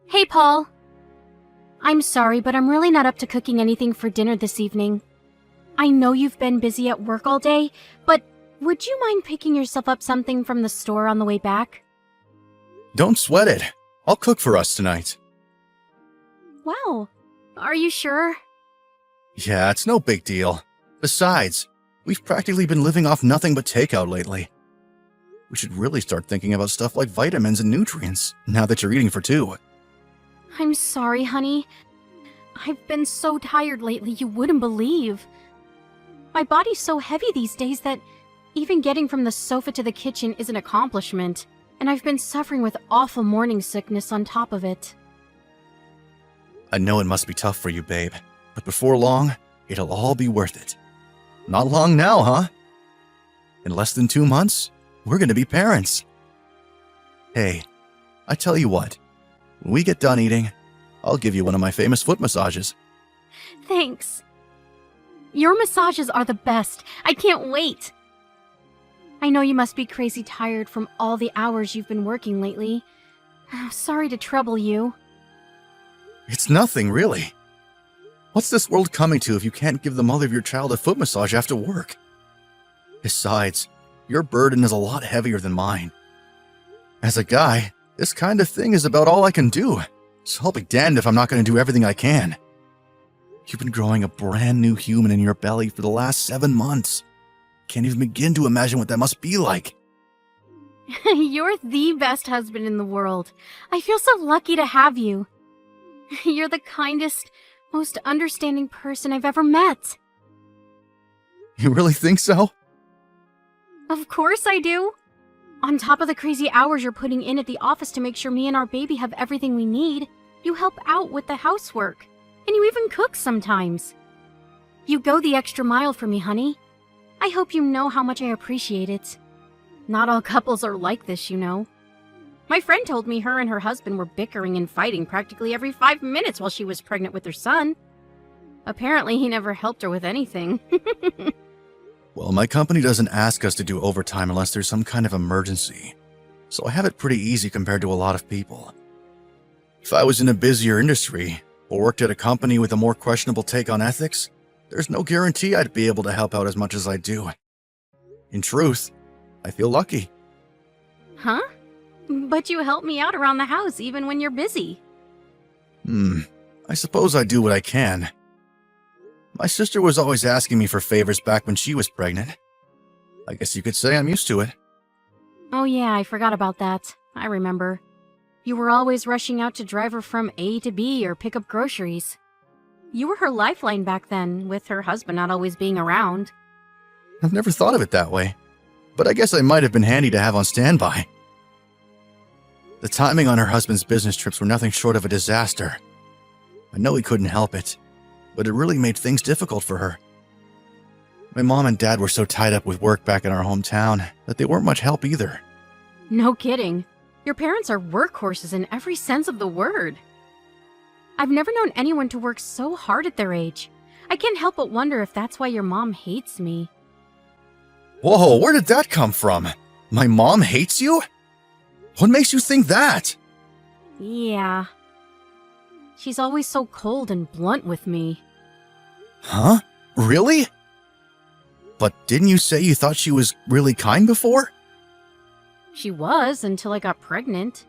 Hey, Paul. I'm sorry, but I'm really not up to cooking anything for dinner this evening. I know you've been busy at work all day, but would you mind picking yourself up something from the store on the way back? Don't sweat it. I'll cook for us tonight. Wow. Are you sure? Yeah, it's no big deal. Besides, we've practically been living off nothing but takeout lately. We should really start thinking about stuff like vitamins and nutrients, now that you're eating for two. I'm sorry, honey. I've been so tired lately you wouldn't believe. My body's so heavy these days that even getting from the sofa to the kitchen is an accomplishment, and I've been suffering with awful morning sickness on top of it. I know it must be tough for you, babe, but before long, it'll all be worth it. Not long now, huh? In less than 2 months, we're gonna be parents. Hey, I tell you what, when we get done eating, I'll give you one of my famous foot massages. Thanks. Your massages are the best. I can't wait. I know you must be crazy tired from all the hours you've been working lately. Sorry to trouble you. It's nothing, really. What's this world coming to if you can't give the mother of your child a foot massage after work? Besides, your burden is a lot heavier than mine. As a guy, this kind of thing is about all I can do, so I'll be damned if I'm not going to do everything I can. You've been growing a brand new human in your belly for the last 7 months. Can't even begin to imagine what that must be like. You're the best husband in the world. I feel so lucky to have you. You're the kindest, most understanding person I've ever met. You really think so? Of course I do. On top of the crazy hours you're putting in at the office to make sure me and our baby have everything we need, you help out with the housework. And you even cook sometimes. You go the extra mile for me, honey. I hope you know how much I appreciate it. Not all couples are like this, you know. My friend told me her and her husband were bickering and fighting practically every 5 minutes while she was pregnant with their son. Apparently, he never helped her with anything. Well, my company doesn't ask us to do overtime unless there's some kind of emergency, so I have it pretty easy compared to a lot of people. If I was in a busier industry, or worked at a company with a more questionable take on ethics, there's no guarantee I'd be able to help out as much as I do. In truth, I feel lucky. Huh? But you help me out around the house even when you're busy. I suppose I do what I can. My sister was always asking me for favors back when she was pregnant. I guess you could say I'm used to it. Oh yeah, I forgot about that. I remember. You were always rushing out to drive her from A to B or pick up groceries. You were her lifeline back then, with her husband not always being around. I've never thought of it that way, but I guess I might have been handy to have on standby. The timing on her husband's business trips were nothing short of a disaster. I know he couldn't help it, but it really made things difficult for her. My mom and dad were so tied up with work back in our hometown that they weren't much help either. No kidding. Your parents are workhorses in every sense of the word. I've never known anyone to work so hard at their age. I can't help but wonder if that's why your mom hates me. Whoa, where did that come from? My mom hates you? What makes you think that? Yeah. She's always so cold and blunt with me. Huh? Really? But didn't you say you thought she was really kind before? She was, until I got pregnant.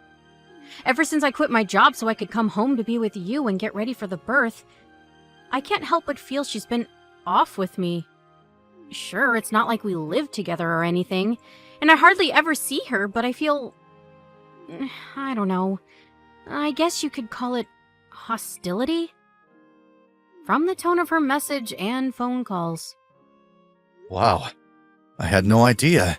Ever since I quit my job so I could come home to be with you and get ready for the birth, I can't help but feel she's been off with me. Sure, it's not like we live together or anything, and I hardly ever see her, but I feel... I don't know. I guess you could call it hostility? From the tone of her message and phone calls. Wow, I had no idea.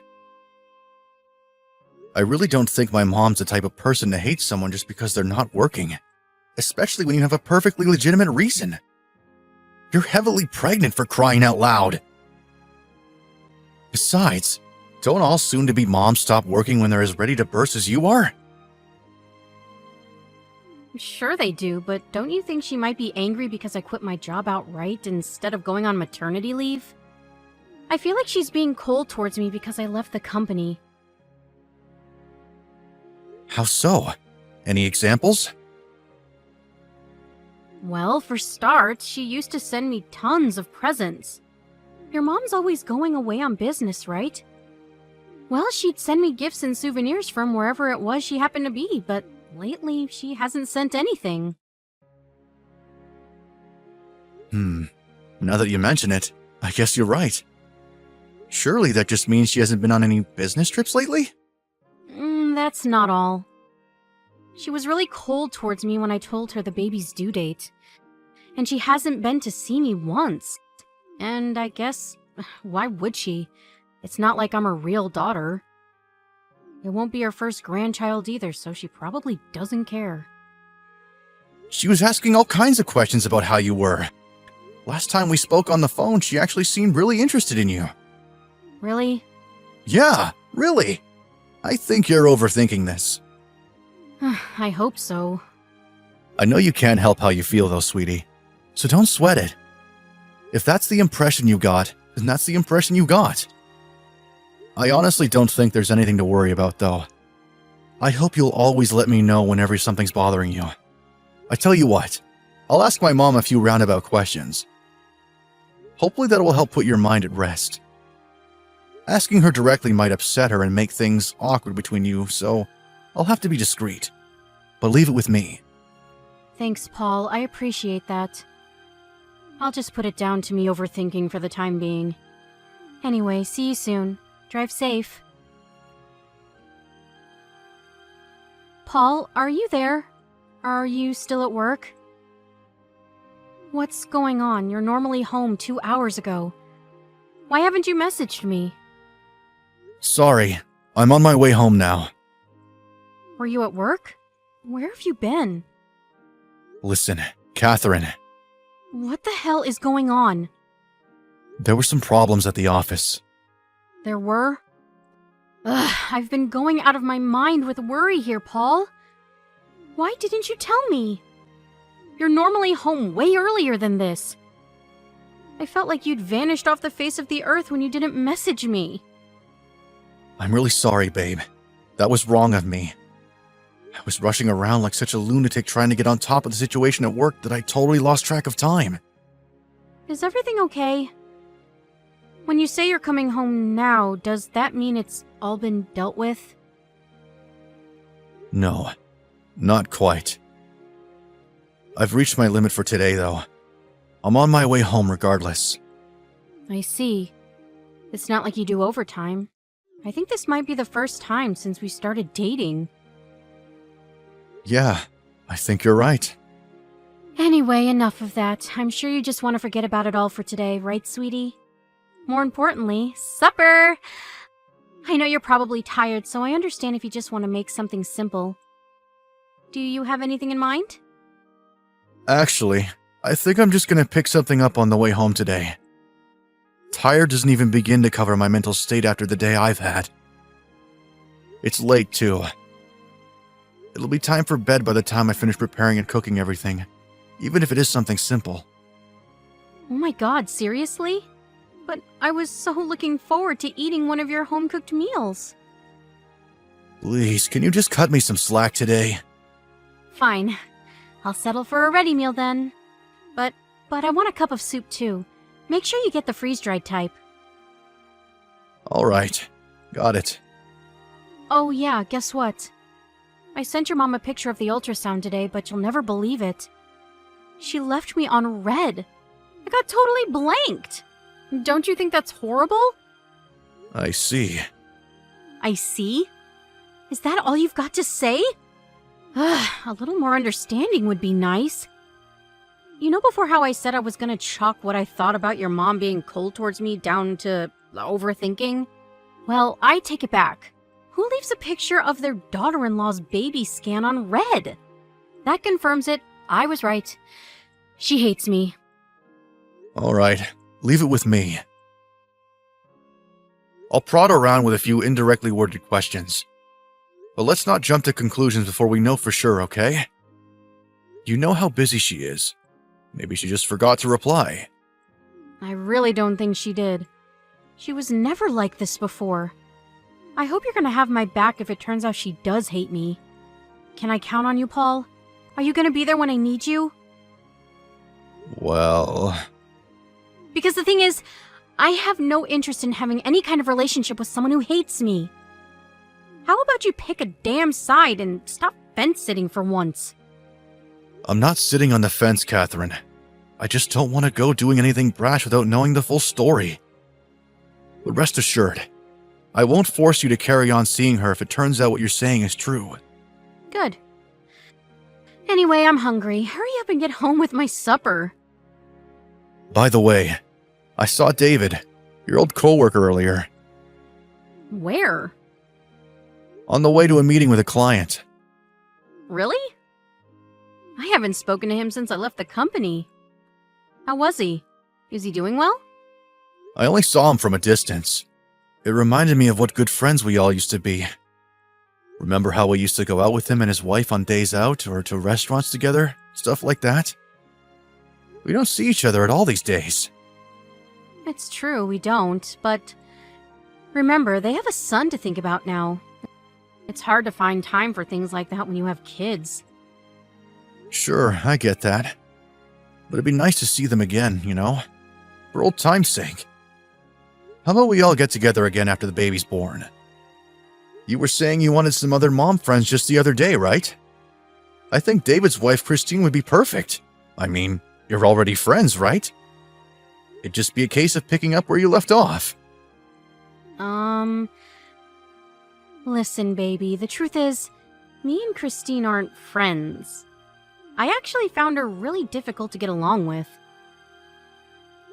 I really don't think my mom's the type of person to hate someone just because they're not working, especially when you have a perfectly legitimate reason. You're heavily pregnant, for crying out loud. Besides, don't all soon-to-be moms stop working when they're as ready to burst as you are? Sure they do, but don't you think she might be angry because I quit my job outright instead of going on maternity leave? I feel like she's being cold towards me because I left the company. How so? Any examples? Well, for starts, she used to send me tons of presents. Your mom's always going away on business, right? Well, she'd send me gifts and souvenirs from wherever it was she happened to be, but lately she hasn't sent anything. Now that you mention it, I guess you're right. Surely that just means she hasn't been on any business trips lately? That's not all. She was really cold towards me when I told her the baby's due date. And she hasn't been to see me once. And I guess, why would she? It's not like I'm her real daughter. It won't be her first grandchild either, so she probably doesn't care. She was asking all kinds of questions about how you were. Last time we spoke on the phone, she actually seemed really interested in you. Really? Yeah, really. I think you're overthinking this. I hope so. I know you can't help how you feel though, sweetie. So don't sweat it. If that's the impression you got, then that's the impression you got. I honestly don't think there's anything to worry about though. I hope you'll always let me know whenever something's bothering you. I tell you what, I'll ask my mom a few roundabout questions. Hopefully that will help put your mind at rest. Asking her directly might upset her and make things awkward between you, so I'll have to be discreet. But leave it with me. Thanks, Paul. I appreciate that. I'll just put it down to me overthinking for the time being. Anyway, see you soon. Drive safe. Paul, are you there? Are you still at work? What's going on? You're normally home 2 hours ago. Why haven't you messaged me? Sorry, I'm on my way home now. Were you at work? Where have you been? Listen, Catherine. What the hell is going on? There were some problems at the office. There were? Ugh, I've been going out of my mind with worry here, Paul. Why didn't you tell me? You're normally home way earlier than this. I felt like you'd vanished off the face of the earth when you didn't message me. I'm really sorry, babe. That was wrong of me. I was rushing around like such a lunatic trying to get on top of the situation at work that I totally lost track of time. Is everything okay? When you say you're coming home now, does that mean it's all been dealt with? No, not quite. I've reached my limit for today, though. I'm on my way home regardless. I see. It's not like you do overtime. I think this might be the first time since we started dating. Yeah, I think you're right. Anyway, enough of that. I'm sure you just want to forget about it all for today, right, sweetie? More importantly, supper! I know you're probably tired, so I understand if you just want to make something simple. Do you have anything in mind? Actually, I think I'm just gonna pick something up on the way home today. Tired doesn't even begin to cover my mental state after the day I've had. It's late, too. It'll be time for bed by the time I finish preparing and cooking everything, even if it is something simple. Oh my god, seriously? But I was so looking forward to eating one of your home-cooked meals. Please, can you just cut me some slack today? Fine. I'll settle for a ready meal then. But I want a cup of soup too. Make sure you get the freeze-dried type. All right. Got it. Oh yeah, guess what? I sent your mom a picture of the ultrasound today, but you'll never believe it. She left me on red. I got totally blanked. Don't you think that's horrible? I see. I see? Is that all you've got to say? Ugh, a little more understanding would be nice. You know before how I said I was gonna chalk what I thought about your mom being cold towards me down to overthinking? Well, I take it back. Who leaves a picture of their daughter-in-law's baby scan on red? That confirms it. I was right. She hates me. All right. Leave it with me. I'll prod around with a few indirectly worded questions. But let's not jump to conclusions before we know for sure, okay? You know how busy she is. Maybe she just forgot to reply. I really don't think she did. She was never like this before. I hope you're gonna have my back if it turns out she does hate me. Can I count on you, Paul? Are you gonna be there when I need you? Well, Because the thing is, I have no interest in having any kind of relationship with someone who hates me. How about you pick a damn side and stop fence-sitting for once? I'm not sitting on the fence, Catherine. I just don't want to go doing anything brash without knowing the full story. But rest assured, I won't force you to carry on seeing her if it turns out what you're saying is true. Good. Anyway, I'm hungry. Hurry up and get home with my supper. By the way, I saw David, your old coworker, earlier, Where? on the way to a meeting with a client. Really? I haven't spoken to him since I left the company. How was he? Is he doing well? I only saw him from a distance. It reminded me of what good friends we all used to be. Remember how we used to go out with him and his wife on days out or to restaurants together? Stuff like that? We don't see each other at all these days. It's true, we don't, but remember, they have a son to think about now. It's hard to find time for things like that when you have kids. Sure, I get that. But it'd be nice to see them again, you know? For old time's sake. How about we all get together again after the baby's born? You were saying you wanted some other mom friends just the other day, right? I think David's wife, Christine, would be perfect. I mean, you're already friends, right? It'd just be a case of picking up where you left off. Listen, baby, the truth is, me and Christine aren't friends. I actually found her really difficult to get along with.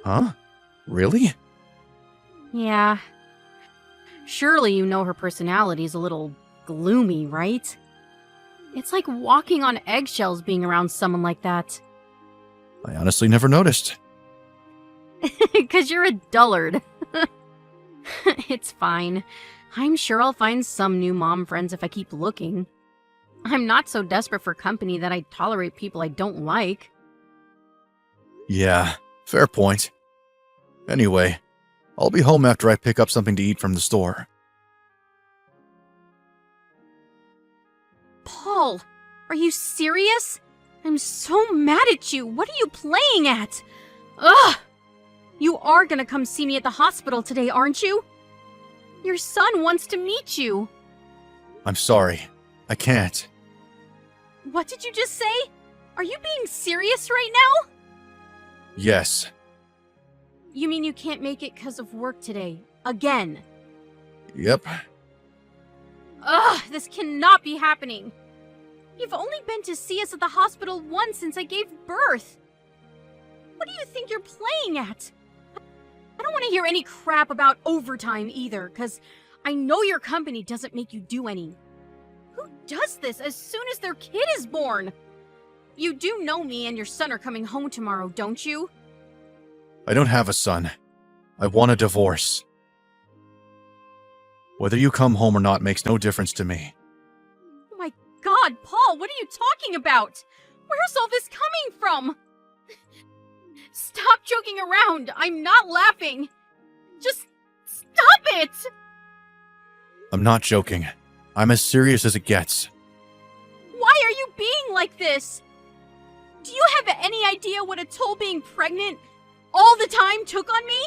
Huh? Really? Yeah. Surely you know her personality's a little gloomy, right? It's like walking on eggshells being around someone like that. I honestly never noticed. 'Cause you're a dullard. It's fine. I'm sure I'll find some new mom friends if I keep looking. I'm not so desperate for company that I tolerate people I don't like. Yeah, fair point. Anyway, I'll be home after I pick up something to eat from the store. Paul, are you serious? I'm so mad at you. What are you playing at? Ugh! You are gonna come see me at the hospital today, aren't you? Your son wants to meet you. I'm sorry. I can't. What did you just say? Are you being serious right now? Yes. You mean you can't make it because of work today? Again? Yep. Ugh, this cannot be happening. You've only been to see us at the hospital once since I gave birth. What do you think you're playing at? I don't want to hear any crap about overtime either, because I know your company doesn't make you do any. Who does this as soon as their kid is born? You do know me and your son are coming home tomorrow, don't you? I don't have a son. I want a divorce. Whether you come home or not makes no difference to me. Oh my god, Paul, what are you talking about? Where's all this coming from? Stop joking around. I'm not laughing. Just stop it! I'm not joking. I'm as serious as it gets. Why are you being like this? Do you have any idea what a toll being pregnant all the time took on me?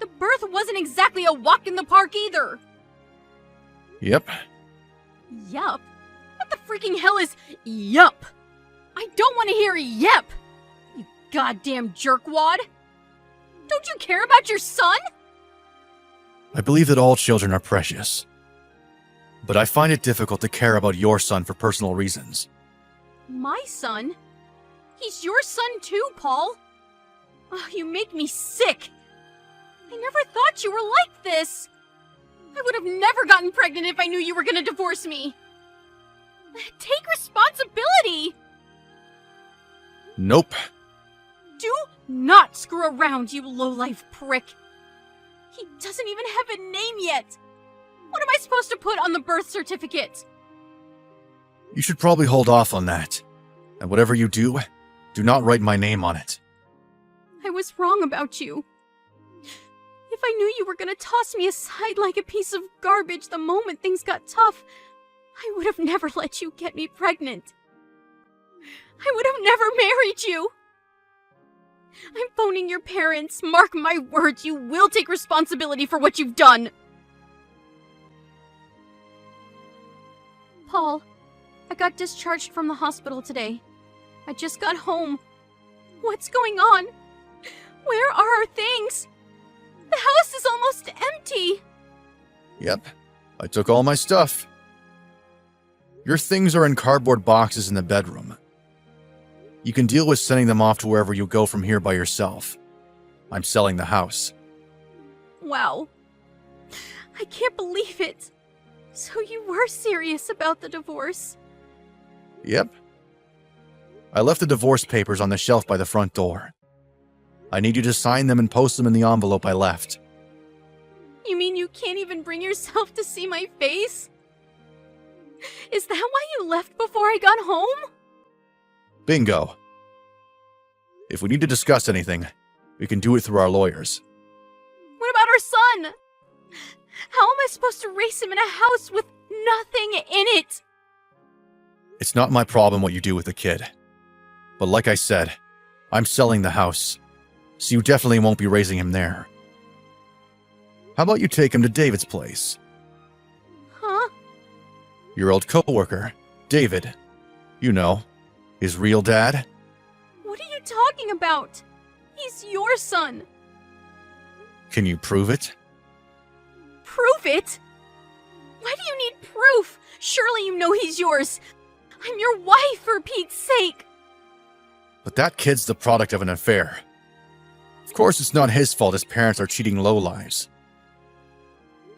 The birth wasn't exactly a walk in the park either. Yep. Yup? What the freaking hell is yup? I don't want to hear yep! You goddamn jerkwad! Don't you care about your son? I believe that all children are precious. But I find it difficult to care about your son for personal reasons. My son? He's your son too, Paul. Oh, you make me sick. I never thought you were like this. I would have never gotten pregnant if I knew you were gonna divorce me. Take responsibility. Nope. Do not screw around, you lowlife prick. He doesn't even have a name yet. What am I supposed to put on the birth certificate? You should probably hold off on that. And whatever you do not write my name on it. I was wrong about you. If I knew you were gonna toss me aside like a piece of garbage the moment things got tough, I would have never let you get me pregnant. I would have never married you. I'm phoning your parents. Mark my words, you will take responsibility for what you've done. Paul, I got discharged from the hospital today. I just got home. What's going on? Where are our things? The house is almost empty. Yep, I took all my stuff. Your things are in cardboard boxes in the bedroom. You can deal with sending them off to wherever you go from here by yourself. I'm selling the house. Wow. I can't believe it. So you were serious about the divorce? Yep. I left the divorce papers on the shelf by the front door. I need you to sign them and post them in the envelope I left. You mean you can't even bring yourself to see my face? Is that why you left before I got home? Bingo. If we need to discuss anything, we can do it through our lawyers. What about our son? How am I supposed to raise him in a house with nothing in it? It's not my problem what you do with the kid. But like I said, I'm selling the house, so you definitely won't be raising him there. How about you take him to David's place? Huh? Your old coworker, David. You know, his real dad. What are you talking about? He's your son. Can you prove it? Prove it? Why do you need proof? Surely you know he's yours. I'm your wife, for Pete's sake. But that kid's the product of an affair. Of course, it's not his fault his parents are cheating lowlives.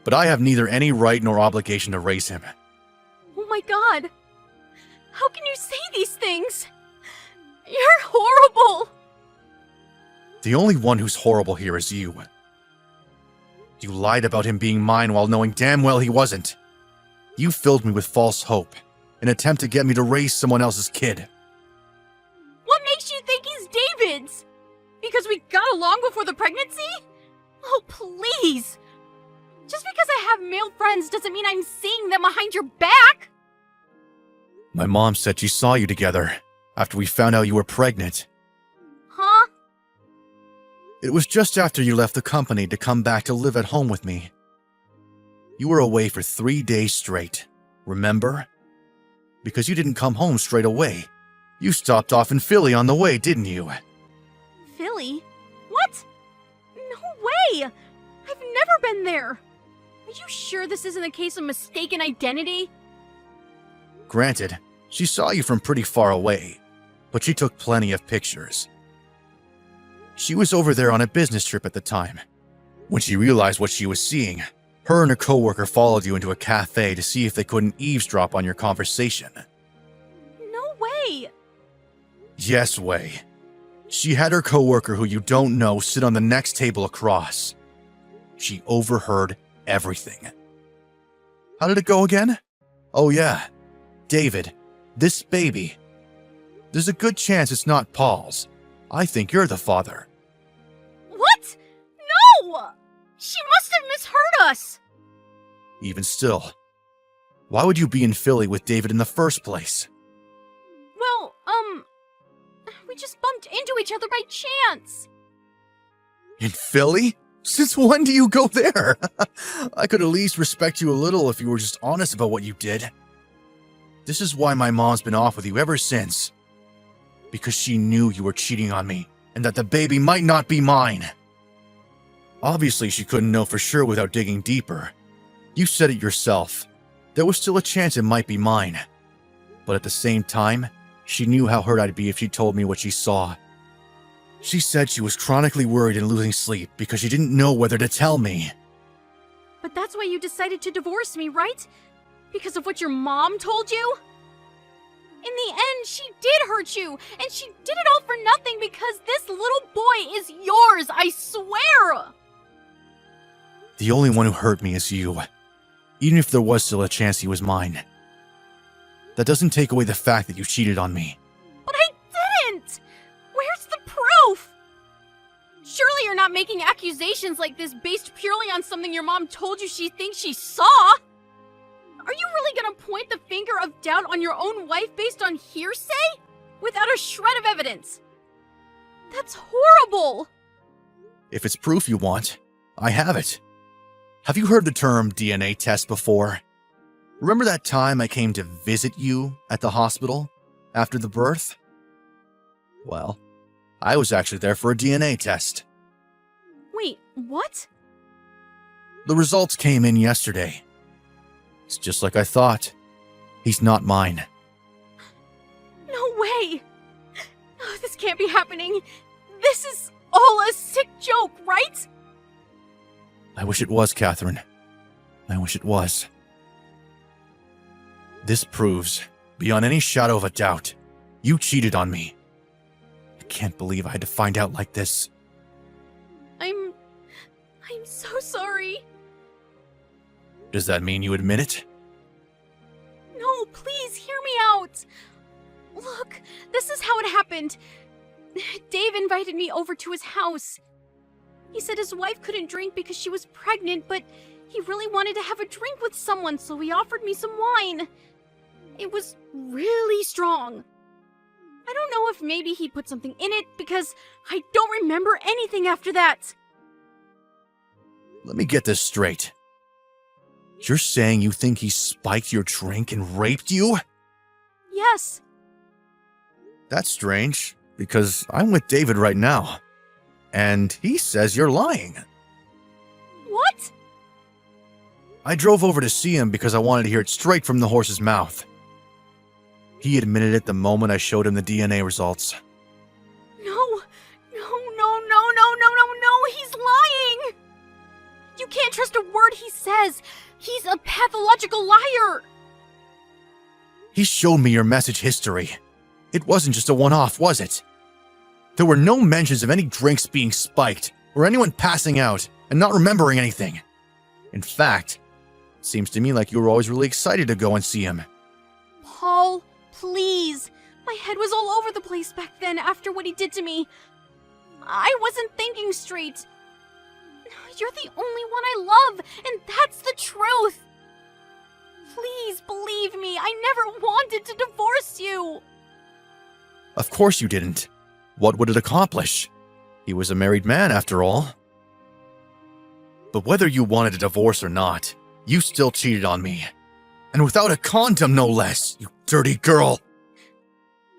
But I have neither any right nor obligation to raise him. Oh my god. How can you say these things? You're horrible. The only one who's horrible here is you. You lied about him being mine while knowing damn well he wasn't. You filled me with false hope, in an attempt to get me to raise someone else's kid. What makes you think he's David's? Because we got along before the pregnancy? Oh, please. Just because I have male friends doesn't mean I'm seeing them behind your back. My mom said she saw you together after we found out you were pregnant. Huh? It was just after you left the company to come back to live at home with me. You were away for 3 days straight, remember? Because you didn't come home straight away. You stopped off in Philly on the way, didn't you? Philly? What? No way! I've never been there. Are you sure this isn't a case of mistaken identity? Granted, she saw you from pretty far away, but she took plenty of pictures. She was over there on a business trip at the time. When she realized what she was seeing, her and a coworker followed you into a cafe to see if they couldn't eavesdrop on your conversation. No way! Yes way. She had her coworker who you don't know sit on the next table across. She overheard everything. How did it go again? Oh yeah, David, this baby. There's a good chance it's not Paul's. I think you're the father. What? No! She must have misheard us! Even still, why would you be in Philly with David in the first place? Well, we just bumped into each other by chance. In Philly? Since when do you go there? I could at least respect you a little if you were just honest about what you did. This is why my mom's been off with you ever since. Because she knew you were cheating on me, and that the baby might not be mine. Obviously, she couldn't know for sure without digging deeper. You said it yourself. There was still a chance it might be mine. But at the same time, she knew how hurt I'd be if she told me what she saw. She said she was chronically worried and losing sleep because she didn't know whether to tell me. But that's why you decided to divorce me, right? Because of what your mom told you? In the end, she did hurt you, and she did it all for nothing because this little boy is yours, I swear! The only one who hurt me is you, even if there was still a chance he was mine. That doesn't take away the fact that you cheated on me. But I didn't! Where's the proof? Surely you're not making accusations like this based purely on something your mom told you she thinks she saw? Are you really gonna point the finger of doubt on your own wife based on hearsay? Without a shred of evidence? That's horrible! If it's proof you want, I have it. Have you heard the term DNA test before? Remember that time I came to visit you at the hospital after the birth? Well, I was actually there for a DNA test. Wait, what? The results came in yesterday. It's just like I thought. He's not mine. No way! Oh, this can't be happening. This is all a sick joke, right? I wish it was, Catherine. I wish it was. This proves, beyond any shadow of a doubt, you cheated on me. I can't believe I had to find out like this. I'm so sorry. Does that mean you admit it? No, please hear me out. Look, this is how it happened. Dave invited me over to his house. He said his wife couldn't drink because she was pregnant, but he really wanted to have a drink with someone, so he offered me some wine. It was really strong. I don't know if maybe he put something in it because I don't remember anything after that. Let me get this straight. You're saying you think he spiked your drink and raped you? Yes. That's strange, because I'm with David right now. And he says you're lying. What? I drove over to see him because I wanted to hear it straight from the horse's mouth. He admitted it the moment I showed him the DNA results. No, he's lying! You can't trust a word he says. He's a pathological liar. He showed me your message history. It wasn't just a one-off, was it? There were no mentions of any drinks being spiked or anyone passing out and not remembering anything. In fact, it seems to me like you were always really excited to go and see him. Paul, please. My head was all over the place back then after what he did to me. I wasn't thinking straight. You're the only one I love, and that's the truth. Please believe me, I never wanted to divorce you. Of course you didn't. What would it accomplish? He was a married man, after all. But whether you wanted a divorce or not, you still cheated on me. And without a condom, no less, you dirty girl.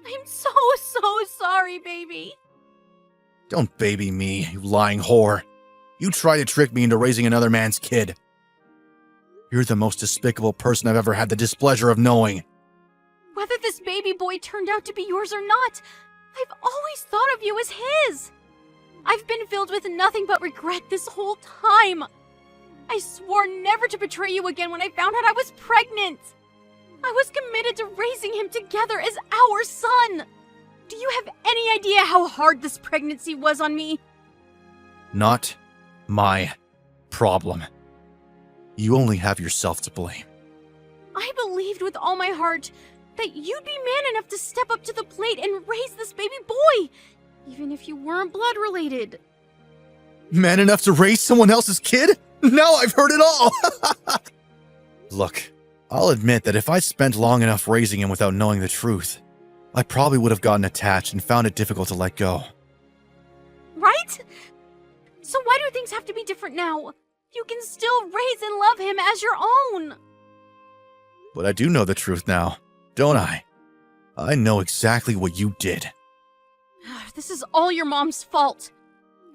I'm so sorry, baby. Don't baby me, you lying whore. You tried to trick me into raising another man's kid. You're the most despicable person I've ever had the displeasure of knowing. Whether this baby boy turned out to be yours or not, I've always thought of you as his. I've been filled with nothing but regret this whole time. I swore never to betray you again when I found out I was pregnant. I was committed to raising him together as our son. Do you have any idea how hard this pregnancy was on me? Not my problem. You only have yourself to blame. I believed with all my heart that you'd be man enough to step up to the plate and raise this baby boy, even if you weren't blood related. Man enough to raise someone else's kid? Now I've heard it all! Look, I'll admit that if I'd spent long enough raising him without knowing the truth, I probably would have gotten attached and found it difficult to let go. Right? So why do things have to be different now? You can still raise and love him as your own. But I do know the truth now, don't I? I know exactly what you did. This is all your mom's fault.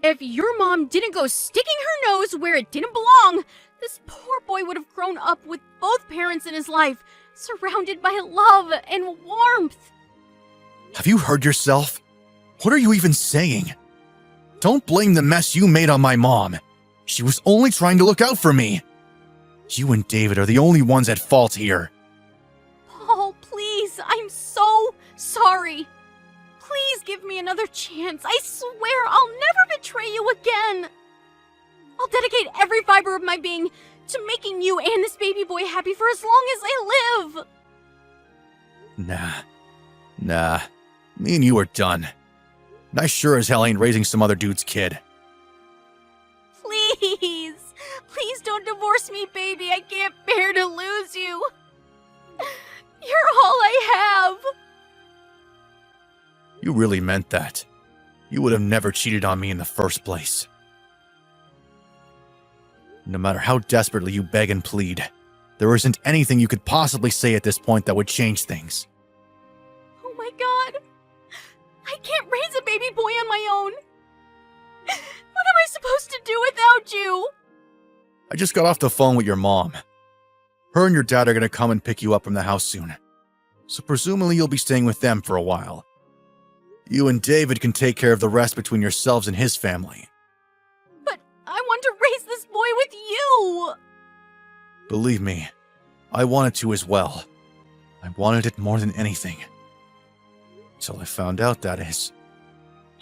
If your mom didn't go sticking her nose where it didn't belong, this poor boy would have grown up with both parents in his life, surrounded by love and warmth. Have you heard yourself? What are you even saying? Don't blame the mess you made on my mom. She was only trying to look out for me. You and David are the only ones at fault here. Paul, please, I'm so sorry. Please give me another chance. I swear I'll never betray you again. I'll dedicate every fiber of my being to making you and this baby boy happy for as long as I live. Nah. Me and you are done. And I sure as hell ain't raising some other dude's kid. Please don't divorce me, baby. I can't bear to lose you. You're all I have. You really meant that. you would have never cheated on me in the first place. No matter how desperately you beg and plead, there isn't anything you could possibly say at this point that would change things. Oh my god! I can't raise a baby boy on my own! What am I supposed to do without you? I just got off the phone with your mom. Her and your dad are going to come and pick you up from the house soon. So presumably you'll be staying with them for a while. You and David can take care of the rest between yourselves and his family. But I want to raise this boy with you! Believe me, I wanted to as well. I wanted it more than anything. Till I found out, that is.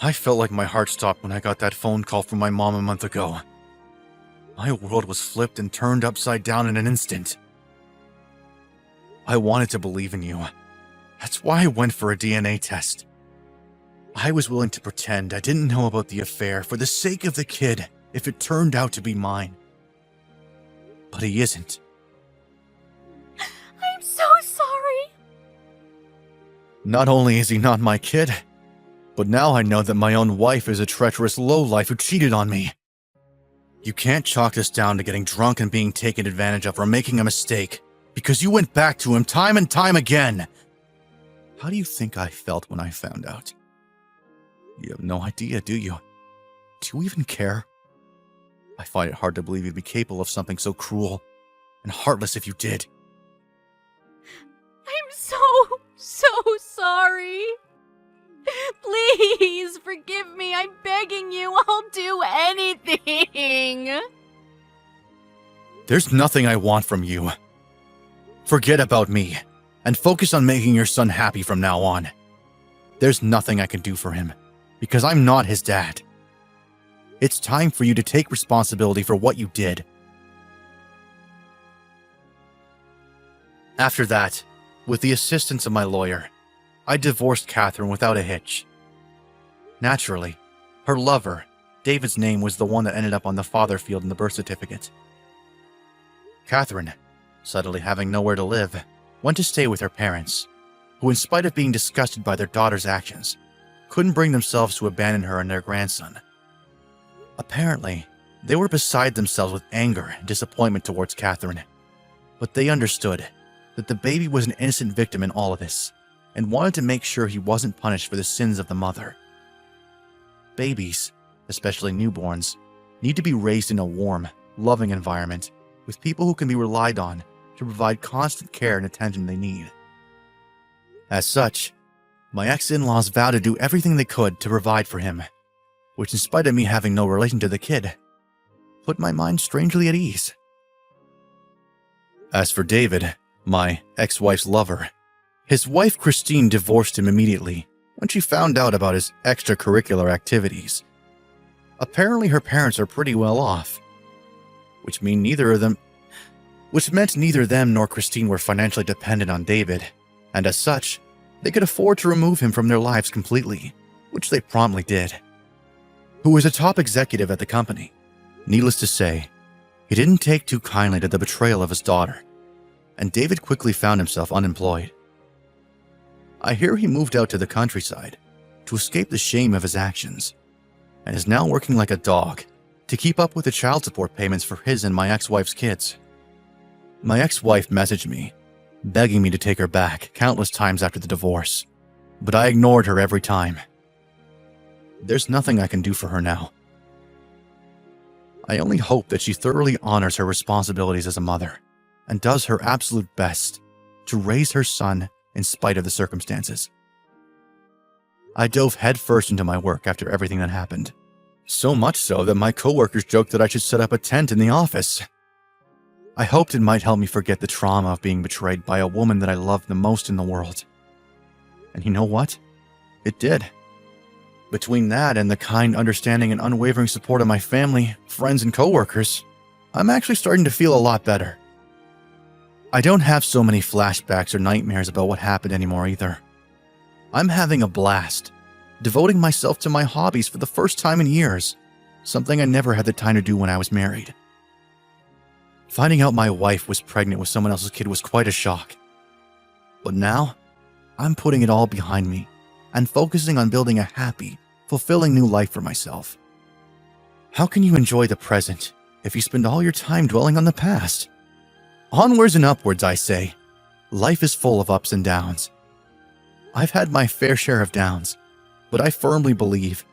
I felt like my heart stopped when I got that phone call from my mom a month ago. My world was flipped and turned upside down in an instant. I wanted to believe in you. That's why I went for a DNA test. I was willing to pretend I didn't know about the affair for the sake of the kid if it turned out to be mine. But he isn't. I'm so sorry. Not only is he not my kid, but now I know that my own wife is a treacherous lowlife who cheated on me. You can't chalk this down to getting drunk and being taken advantage of or making a mistake, because you went back to him time and time again. How do you think I felt when I found out? You have no idea, do you? Do you even care? I find it hard to believe you'd be capable of something so cruel and heartless if you did. I'm so sorry. Please forgive me. I'm begging you. I'll do anything. There's nothing I want from you. Forget about me and focus on making your son happy from now on. There's nothing I can do for him because I'm not his dad. It's time for you to take responsibility for what you did. After that, with the assistance of my lawyer, I divorced Catherine without a hitch. Naturally, her lover, David's name was the one that ended up on the father field in the birth certificate. Catherine, suddenly having nowhere to live, went to stay with her parents, who in spite of being disgusted by their daughter's actions, couldn't bring themselves to abandon her and their grandson. Apparently, they were beside themselves with anger and disappointment towards Catherine, but they understood that the baby was an innocent victim in all of this, and wanted to make sure he wasn't punished for the sins of the mother. Babies, especially newborns, need to be raised in a warm, loving environment with people who can be relied on to provide constant care and attention they need. As such, my ex-in-laws vowed to do everything they could to provide for him, which in spite of me having no relation to the kid, put my mind strangely at ease. As for David, my ex-wife's lover, his wife Christine divorced him immediately when she found out about his extracurricular activities. Apparently her parents are pretty well off, which meant neither them nor Christine were financially dependent on David, and as such, they could afford to remove him from their lives completely, which they promptly did. Who was a top executive at the company. Needless to say, he didn't take too kindly to the betrayal of his daughter, and David quickly found himself unemployed. I hear he moved out to the countryside to escape the shame of his actions, and is now working like a dog to keep up with the child support payments for his and my ex-wife's kids. My ex-wife messaged me, begging me to take her back countless times after the divorce, but I ignored her every time. There's nothing I can do for her now. I only hope that she thoroughly honors her responsibilities as a mother and does her absolute best to raise her son in spite of the circumstances. I dove headfirst into my work after everything that happened, so much so that my coworkers joked that I should set up a tent in the office. I hoped it might help me forget the trauma of being betrayed by a woman that I loved the most in the world. And you know what? It did. Between that and the kind understanding and unwavering support of my family, friends, and coworkers, I'm actually starting to feel a lot better. I don't have so many flashbacks or nightmares about what happened anymore either. I'm having a blast, devoting myself to my hobbies for the first time in years, something I never had the time to do when I was married. Finding out my wife was pregnant with someone else's kid was quite a shock. But now, I'm putting it all behind me and focusing on building a happy, fulfilling new life for myself. How can you enjoy the present if you spend all your time dwelling on the past? Onwards and upwards, I say. Life is full of ups and downs. I've had my fair share of downs, but I firmly believe